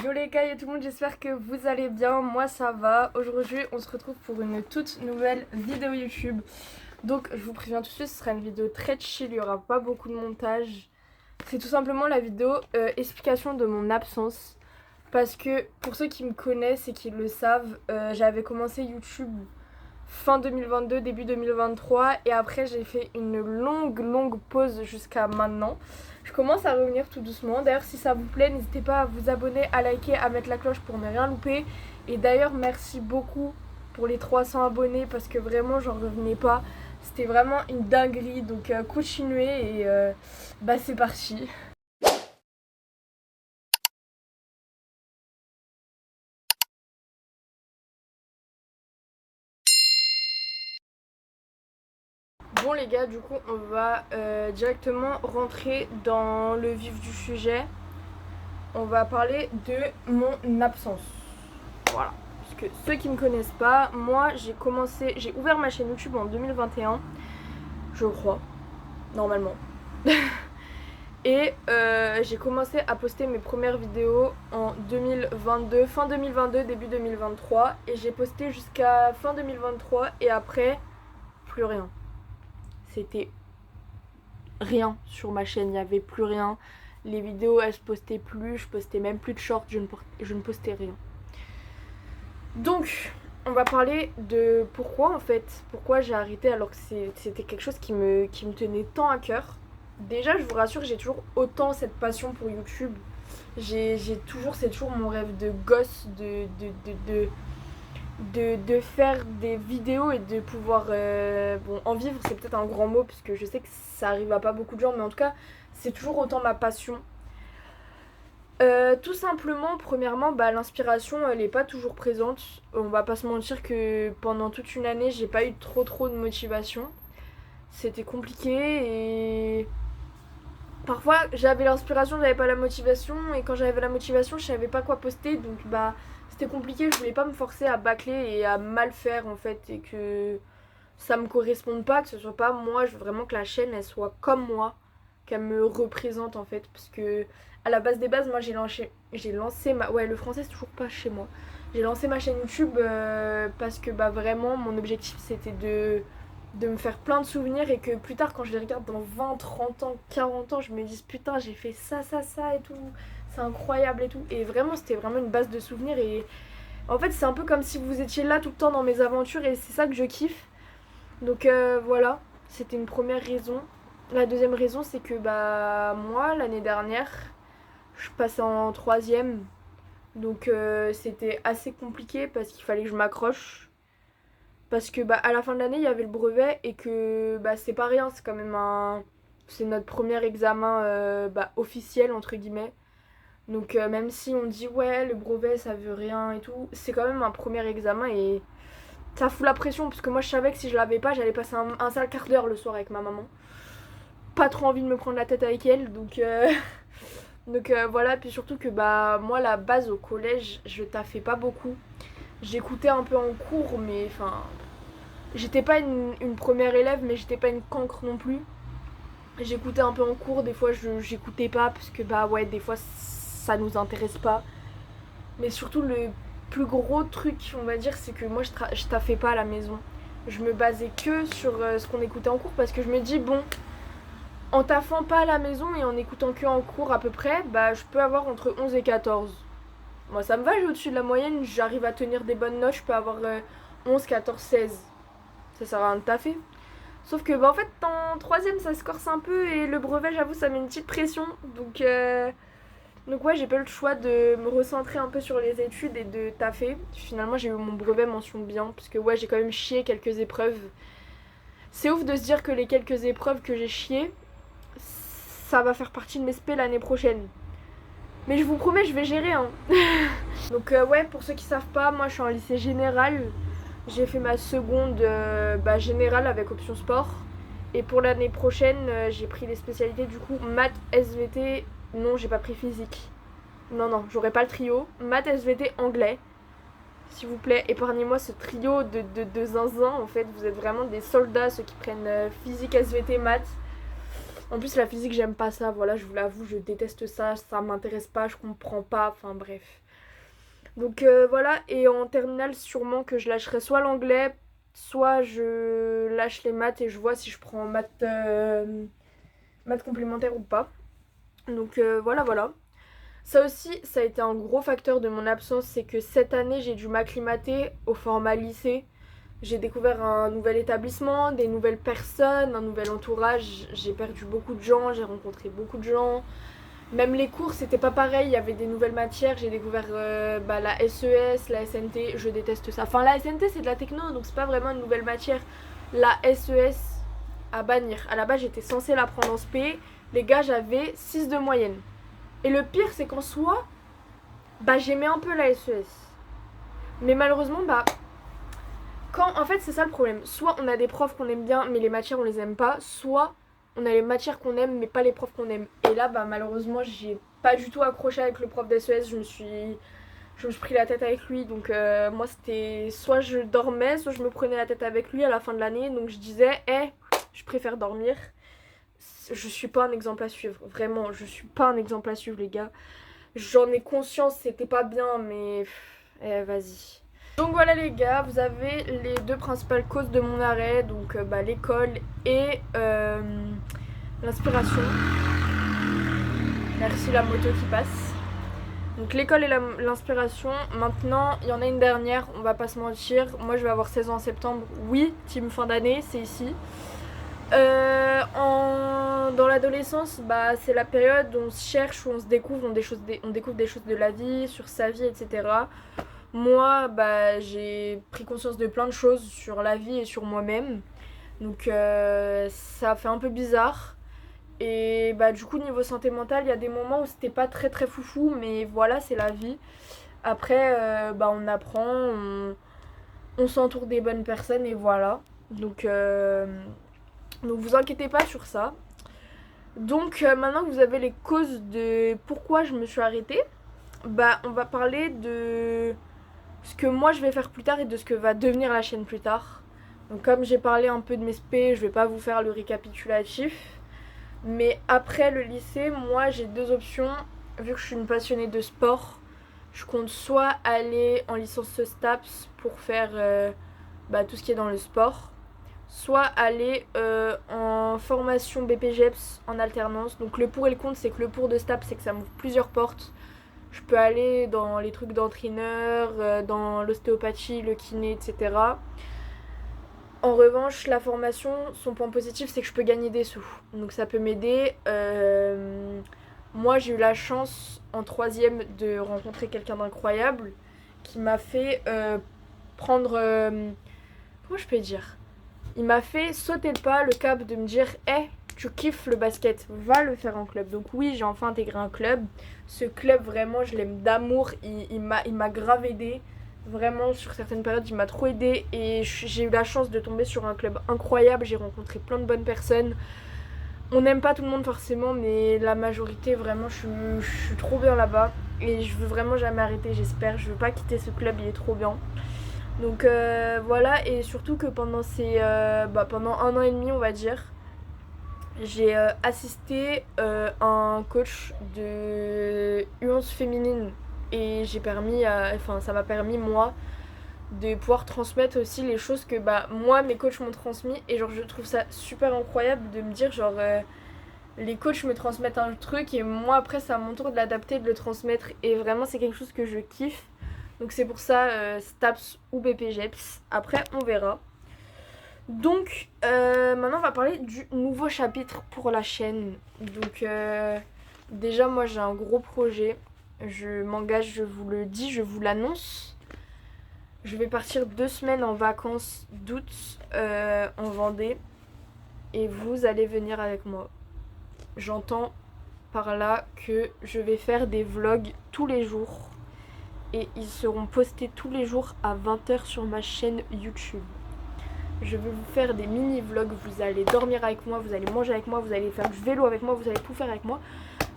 Yo les gars et tout le monde, j'espère que vous allez bien, moi ça va. Aujourd'hui on se retrouve pour une toute nouvelle vidéo YouTube. Donc je vous préviens tout de suite, ce sera une vidéo très chill, il n'y aura pas beaucoup de montage. C'est tout simplement la vidéo explication de mon absence. Parce que pour ceux qui me connaissent et qui le savent, j'avais commencé YouTube fin 2022, début 2023 et après j'ai fait une longue pause jusqu'à maintenant. Je commence à revenir tout doucement. D'ailleurs si ça vous plaît, n'hésitez pas à vous abonner, à liker, à mettre la cloche pour ne rien louper. Et d'ailleurs merci beaucoup pour les 300 abonnés parce que vraiment j'en revenais pas. C'était vraiment une dinguerie, donc continuez et bah c'est parti. Bon les gars, du coup on va directement rentrer dans le vif du sujet. On va parler de mon absence. Voilà. Parce que ceux qui ne me connaissent pas, moi j'ai ouvert ma chaîne YouTube en 2021, je crois, normalement. Et j'ai commencé à poster mes premières vidéos en 2022, fin 2022, début 2023. Et j'ai posté jusqu'à fin 2023 et après, plus rien. C'était rien sur ma chaîne, il n'y avait plus rien. Les vidéos elles se postaient plus, je postais même plus de shorts, je ne postais rien. Donc on va parler de pourquoi en fait, pourquoi j'ai arrêté alors que c'était quelque chose qui me tenait tant à cœur. Déjà je vous rassure, j'ai toujours autant cette passion pour YouTube. C'est toujours mon rêve de gosse de faire des vidéos et de pouvoir bon, en vivre, c'est peut-être un grand mot parce que je sais que ça arrive à pas beaucoup de gens, mais en tout cas c'est toujours autant ma passion. Tout simplement, premièrement, bah, l'inspiration elle est pas toujours présente. On va pas se mentir que pendant toute une année j'ai pas eu trop de motivation. C'était compliqué et parfois j'avais l'inspiration, j'avais pas la motivation, et quand j'avais la motivation je savais pas quoi poster, donc bah c'était compliqué, je voulais pas me forcer à bâcler et à mal faire en fait, et que ça me corresponde pas, que ce soit pas moi. Je veux vraiment que la chaîne elle soit comme moi, qu'elle me représente en fait, parce que à la base des bases, moi j'ai lancé ma... Ouais, le français c'est toujours pas chez moi. J'ai lancé ma chaîne YouTube parce que bah vraiment mon objectif c'était de me faire plein de souvenirs, et que plus tard quand je les regarde dans 20, 30 ans, 40 ans, je me dise putain j'ai fait ça et tout, c'est incroyable et tout. Et vraiment c'était vraiment une base de souvenirs, et en fait c'est un peu comme si vous étiez là tout le temps dans mes aventures, et c'est ça que je kiffe. Donc voilà, c'était une première raison. La deuxième raison, c'est que bah moi l'année dernière, je passais en troisième, donc c'était assez compliqué parce qu'il fallait que je m'accroche. Parce que bah à la fin de l'année il y avait le brevet, et que bah c'est pas rien, c'est quand même c'est notre premier examen bah, officiel entre guillemets. Donc même si on dit ouais le brevet ça veut rien et tout, c'est quand même un premier examen, et ça fout la pression parce que moi je savais que si je l'avais pas, j'allais passer un sale quart d'heure le soir avec ma maman. Pas trop envie de me prendre la tête avec elle, donc voilà. Puis surtout que bah moi la base au collège je taffais pas beaucoup. J'écoutais un peu en cours, mais enfin j'étais pas une première élève, mais j'étais pas une cancre non plus. J'écoutais un peu en cours, des fois j'écoutais pas parce que bah ouais des fois ça nous intéresse pas. Mais surtout le plus gros truc on va dire, c'est que moi je taffais pas à la maison. Je me basais que sur ce qu'on écoutait en cours, parce que je me dis bon, en taffant pas à la maison et en écoutant que en cours à peu près, bah je peux avoir entre 11 et 14. Moi ça me va, j'ai au-dessus de la moyenne, j'arrive à tenir des bonnes notes, je peux avoir 11, 14, 16. Ça sert à rien de taffer. Sauf que bah en fait en troisième ça se corse un peu, et le brevet j'avoue ça met une petite pression. Donc ouais, j'ai pas eu le choix de me recentrer un peu sur les études et de taffer. Finalement j'ai eu mon brevet mention bien, parce que ouais j'ai quand même chié quelques épreuves. C'est ouf de se dire que les quelques épreuves que j'ai chiées, ça va faire partie de mes spé l'année prochaine. Mais je vous promets, je vais gérer hein. Donc ouais, pour ceux qui savent pas, moi je suis en lycée général. J'ai fait ma seconde générale avec option sport. Et pour l'année prochaine, j'ai pris les spécialités du coup maths, SVT. Non, j'ai pas pris physique. Non, j'aurai pas le trio. Maths, SVT, anglais. S'il vous plaît, épargnez-moi ce trio de zinzin. En fait, vous êtes vraiment des soldats, ceux qui prennent physique, SVT, maths. En plus, la physique, j'aime pas ça. Voilà, je vous l'avoue, je déteste ça. Ça m'intéresse pas, je comprends pas. Enfin, bref. Donc voilà, et en terminale, sûrement que je lâcherai soit l'anglais, soit je lâche les maths et je vois si je prends maths complémentaires ou pas. Donc voilà, voilà. Ça aussi, ça a été un gros facteur de mon absence, c'est que cette année, j'ai dû m'acclimater au format lycée. J'ai découvert un nouvel établissement, des nouvelles personnes, un nouvel entourage. J'ai perdu beaucoup de gens, j'ai rencontré beaucoup de gens. Même les cours, c'était pas pareil, il y avait des nouvelles matières. J'ai découvert la SES, la SNT, je déteste ça. Enfin, la SNT, c'est de la techno, donc c'est pas vraiment une nouvelle matière. La SES, à bannir. À la base, j'étais censée la prendre en SP. Les gars, j'avais 6 de moyenne. Et le pire, c'est qu'en soi, j'aimais un peu la SES. Mais malheureusement, en fait, c'est ça le problème. Soit on a des profs qu'on aime bien, mais les matières, on les aime pas. Soit on a les matières qu'on aime, mais pas les profs qu'on aime. Et là, malheureusement, j'ai pas du tout accroché avec le prof d'SES. Je me suis pris la tête avec lui. Donc, moi, c'était soit je dormais, soit je me prenais la tête avec lui à la fin de l'année. Donc, je disais, je préfère dormir. Je suis pas un exemple à suivre. Vraiment, je suis pas un exemple à suivre, les gars. J'en ai conscience, c'était pas bien, mais vas-y. Donc voilà les gars, vous avez les deux principales causes de mon arrêt, donc l'école et l'inspiration. Merci la moto qui passe. Donc l'école et l'inspiration. Maintenant, il y en a une dernière, on va pas se mentir. Moi je vais avoir 16 ans en septembre. Oui, team fin d'année, c'est ici. Dans l'adolescence, c'est la période où on se cherche, où on se découvre, on découvre des choses de la vie, sur sa vie, etc. Moi, j'ai pris conscience de plein de choses sur la vie et sur moi-même. Donc ça fait un peu bizarre. Et du coup, niveau santé mentale, il y a des moments où c'était pas très très foufou, mais voilà, c'est la vie. Après, on apprend, on s'entoure des bonnes personnes et voilà. Donc vous inquiétez pas sur ça. Donc maintenant que vous avez les causes de pourquoi je me suis arrêtée, on va parler de ce que moi je vais faire plus tard et de ce que va devenir la chaîne plus tard. Donc comme j'ai parlé un peu de mes SP, je vais pas vous faire le récapitulatif. Mais après le lycée, moi j'ai deux options. Vu que je suis une passionnée de sport, je compte soit aller en licence STAPS pour faire tout ce qui est dans le sport, soit aller en formation BPGEPS en alternance. Donc le pour et le contre, c'est que le pour de STAPS, c'est que ça m'ouvre plusieurs portes. Je peux aller dans les trucs d'entraîneur, dans l'ostéopathie, le kiné, etc. En revanche, la formation, son point positif, c'est que je peux gagner des sous. Donc ça peut m'aider. Moi, j'ai eu la chance en troisième de rencontrer quelqu'un d'incroyable qui m'a fait prendre... comment je peux dire, il m'a fait sauter le pas, le cap de me dire tu kiffes le basket, va le faire en club. Donc oui, j'ai enfin intégré un club. Ce club, vraiment, je l'aime d'amour. Il m'a grave aidé. Vraiment, sur certaines périodes, il m'a trop aidé. Et j'ai eu la chance de tomber sur un club incroyable. J'ai rencontré plein de bonnes personnes. On n'aime pas tout le monde forcément, mais la majorité, vraiment, je suis trop bien là-bas. Et je veux vraiment jamais arrêter, j'espère. Je veux pas quitter ce club, il est trop bien. Donc voilà, et surtout que pendant pendant 1 an et demi, on va dire, j'ai assisté un coach de U11 féminine et ça m'a permis moi de pouvoir transmettre aussi les choses que moi mes coachs m'ont transmis et je trouve ça super incroyable de me dire les coachs me transmettent un truc et moi après c'est à mon tour de l'adapter, de le transmettre et vraiment c'est quelque chose que je kiffe. Donc c'est pour ça STAPS ou BPGEPS. Après on verra. Donc maintenant on va parler du nouveau chapitre pour la chaîne. Donc déjà moi j'ai un gros projet. Je m'engage, je vous le dis, je vous l'annonce. Je vais partir 2 semaines en vacances d'août en Vendée. Et vous allez venir avec moi. J'entends par là que je vais faire des vlogs tous les jours. Et ils seront postés tous les jours à 20h sur ma chaîne YouTube. Je vais vous faire des mini-vlogs, vous allez dormir avec moi, vous allez manger avec moi, vous allez faire du vélo avec moi, vous allez tout faire avec moi.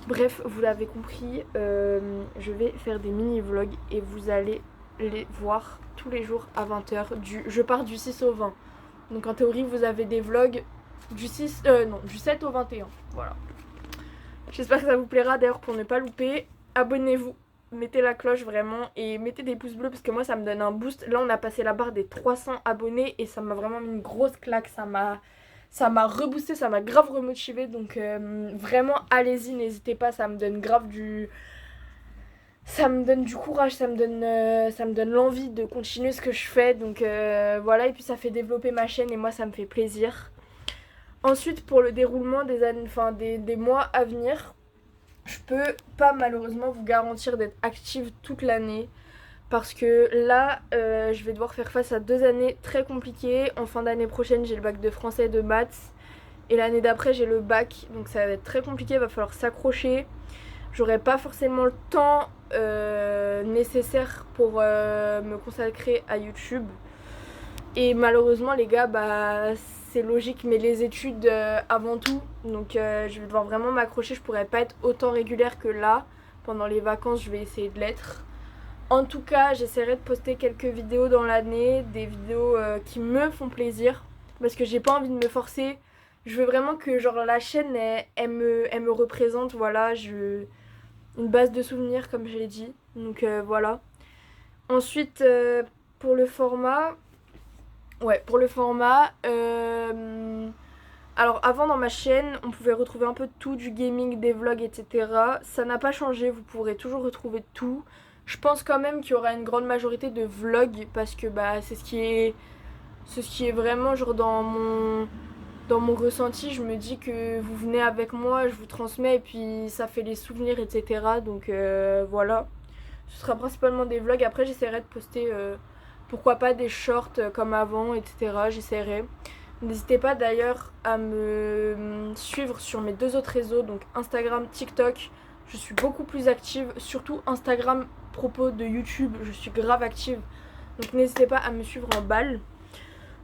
Bref, vous l'avez compris, je vais faire des mini-vlogs et vous allez les voir tous les jours à 20h. Je pars du 6 au 20. Donc en théorie, vous avez des vlogs du 7 au 21. Voilà. J'espère que ça vous plaira. D'ailleurs, pour ne pas louper, abonnez-vous mettez la cloche vraiment et mettez des pouces bleus parce que moi ça me donne un boost. Là on a passé la barre des 300 abonnés et ça m'a vraiment mis une grosse claque, ça m'a reboosté, ça m'a grave remotivé. Donc vraiment allez-y, n'hésitez pas, ça me donne du courage, ça me donne l'envie de continuer ce que je fais. Donc voilà, et puis ça fait développer ma chaîne et moi ça me fait plaisir. Ensuite, pour le déroulement des années, enfin des mois à venir, je peux pas malheureusement vous garantir d'être active toute l'année. Parce que là, je vais devoir faire face à 2 années très compliquées. En fin d'année prochaine, j'ai le bac de français et de maths. Et l'année d'après, j'ai le bac. Donc ça va être très compliqué, il va falloir s'accrocher. J'aurai pas forcément le temps nécessaire pour me consacrer à YouTube. Et malheureusement, les gars, bah c'est logique, mais les études avant tout. Donc je vais devoir vraiment m'accrocher. Je pourrais pas être autant régulière que là. Pendant les vacances, je vais essayer de l'être. En tout cas, j'essaierai de poster quelques vidéos dans l'année, des vidéos qui me font plaisir, parce que j'ai pas envie de me forcer. Je veux vraiment que genre la chaîne elle me représente, voilà, une base de souvenirs comme je l'ai dit. Donc voilà. Ensuite pour le format, alors avant dans ma chaîne, on pouvait retrouver un peu tout, du gaming, des vlogs, etc. Ça n'a pas changé, vous pourrez toujours retrouver tout. Je pense quand même qu'il y aura une grande majorité de vlogs parce que bah c'est ce qui est vraiment genre dans mon ressenti. Je me dis que vous venez avec moi, je vous transmets et puis ça fait les souvenirs, etc. Donc voilà. Ce sera principalement des vlogs. Après j'essaierai de poster pourquoi pas des shorts comme avant, etc. J'essaierai. N'hésitez pas d'ailleurs à me suivre sur mes 2 autres réseaux, donc Instagram, TikTok. Je suis beaucoup plus active, surtout Instagram propos de YouTube, je suis grave active. Donc n'hésitez pas à me suivre en balle.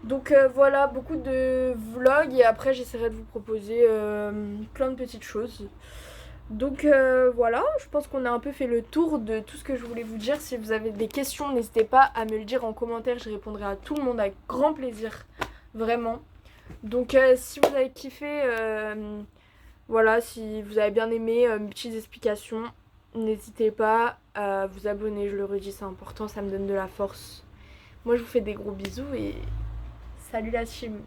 Donc voilà, beaucoup de vlogs et après j'essaierai de vous proposer plein de petites choses. Donc voilà, je pense qu'on a un peu fait le tour de tout ce que je voulais vous dire. Si vous avez des questions, n'hésitez pas à me le dire en commentaire, je répondrai à tout le monde avec grand plaisir. Vraiment. Donc si vous avez kiffé, voilà, si vous avez bien aimé mes petites explications, n'hésitez pas à vous abonner, je le redis, c'est important, ça me donne de la force. Moi je vous fais des gros bisous et salut la team.